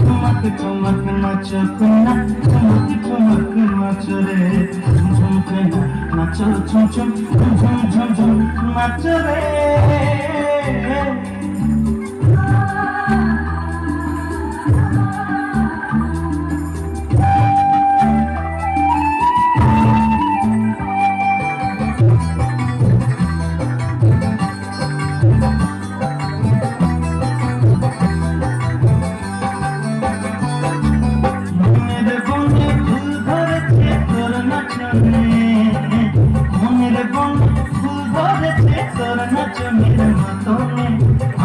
ঠুমক ঠুমক নাচো কন্যা, ঠুমক ঠুমক নাচো রে, ঝুম কন্যা নাচো ঝুম ঝুম ঝুম ঝুম ঝুম নাচো রে। মনের বনে ফুল ধরেছে তোর নাচনের মাতনে,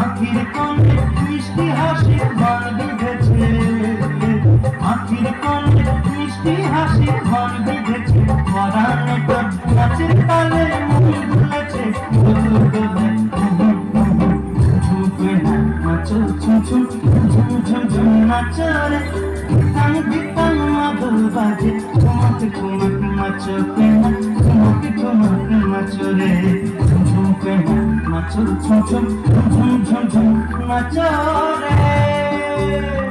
আখির কোণে মিষ্টি হাসির বান বিঁধেছে, আখির কোণে মিষ্টি হাসির বান বিঁধেছে, পরাণে তোর নাচের তালে মন ভুলেছে, ঝুঁকে না নাচো ঝুম ঝুম ঝুম ঝুম ঝুম নাচো রে, তান দিতাম মাদল বাজে, ঠুমক ঠুমক নাচো কন্যা, ঠুমক ঠুমক নাচো রে, ঝুম কন্যা নাচো ঝুম ঝুম ঝুম ঝুম ঝুম নাচো রে।